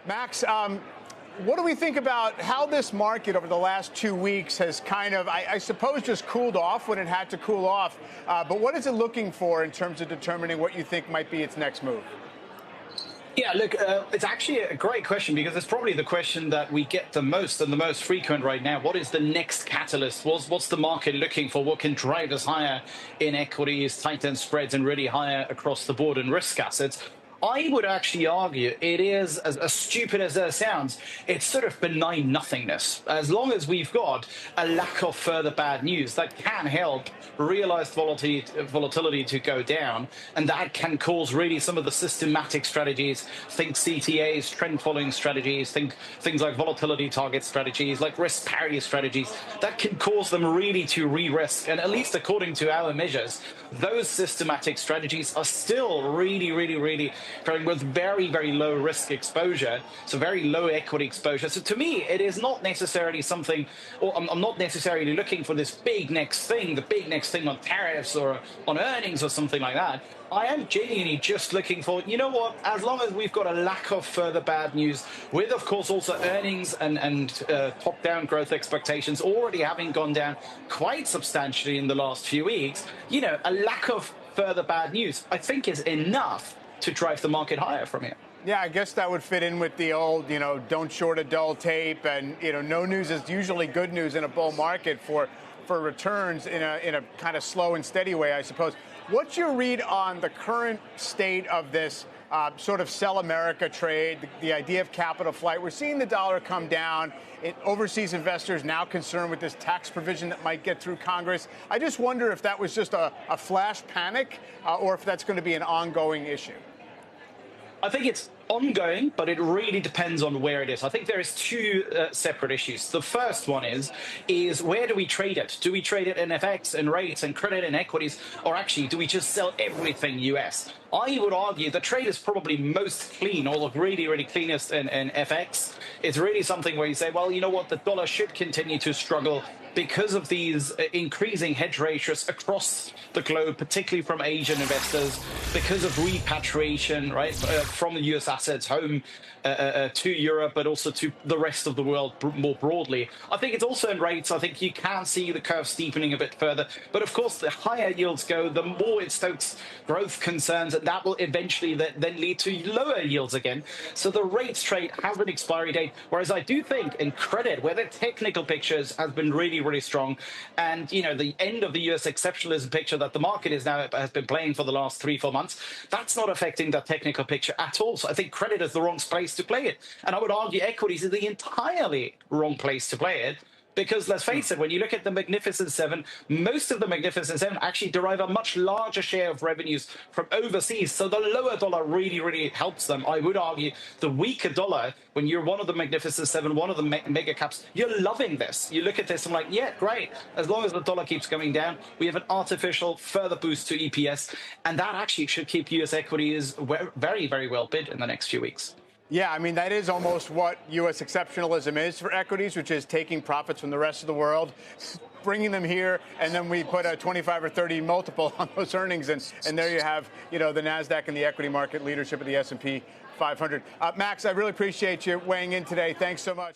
Max, what do we think about how this market over the last 2 weeks has kind of, I suppose, just cooled off when it had to cool off? But what is it looking for in terms of determining what you think might be its next move? Yeah, look, it's actually a great question because it's probably the question that we get the most and the most frequent right now. What is the next catalyst? What's the market looking for? What can drive us higher in equities, tighten spreads, and really higher across the board in risk assets? I would actually argue it is, as stupid as that sounds, it's sort of benign nothingness. As long as we've got a lack of further bad news, that can help realized volatility to go down, and that can cause really some of the systematic strategies, think CTAs, trend following strategies, think things like volatility target strategies, like risk parity strategies, that can cause them really to re-risk. And at least according to our measures, those systematic strategies are still really going with very, very low risk exposure, so very low equity exposure. So to me, it is not necessarily something, or I'm not necessarily looking for this big next thing, the big next thing on tariffs or on earnings or something like that. I am genuinely just looking for, you know what, as long as we've got a lack of further bad news, with, of course, also earnings and top-down growth expectations already having gone down quite substantially in the last few weeks, you know, a lack of further bad news, I think, is enough to drive the market higher from here. Yeah, I guess that would fit in with the old, don't short a dull tape, and, no news is usually good news in a bull market for returns in a kind of slow and steady way, I suppose. What's your read on the current state of this sort of sell America trade, the idea of capital flight? We're seeing the dollar come down. Overseas investors now concerned with this tax provision that might get through Congress. I just wonder if that was just a flash panic or if that's going to be an ongoing issue. I think it's ongoing, but it really depends on where it is. I think there is two separate issues. The first one is where do we trade it? Do we trade it in FX and rates and credit and equities, or actually do we just sell everything US? I would argue the trade is probably most clean, or really cleanest in FX. It's really something where you say, well, you know what, the dollar should continue to struggle because of these increasing hedge ratios across the globe, particularly from Asian investors, because of repatriation, right, from the US assets home to Europe, but also to the rest of the world more broadly. I think it's also in rates. I think you can see the curve steepening a bit further. But of course, the higher yields go, the more it stokes growth concerns, and that will eventually then lead to lower yields again. So the rates trade has an expiry date, whereas I do think in credit, where the technical pictures has been really strong, and the end of the US exceptionalism picture that the market has been playing for the last 3-4 months, that's not affecting the technical picture at all. So I think credit is the wrong place to play it, and I would argue equities is the entirely wrong place to play it. Because let's face it, when you look at the Magnificent Seven, most of the Magnificent Seven actually derive a much larger share of revenues from overseas. So the lower dollar really helps them. I would argue the weaker dollar, when you're one of the Magnificent Seven, one of the mega caps, you're loving this. You look at this and like, yeah, great. As long as the dollar keeps going down, we have an artificial further boost to EPS. And that actually should keep US equities very well bid in the next few weeks. Yeah, I mean, that is almost what U.S. exceptionalism is for equities, which is taking profits from the rest of the world, bringing them here, and then we put a 25 or 30 multiple on those earnings, and there you have, the NASDAQ and the equity market leadership of the S&P 500. Max, I really appreciate you weighing in today. Thanks so much.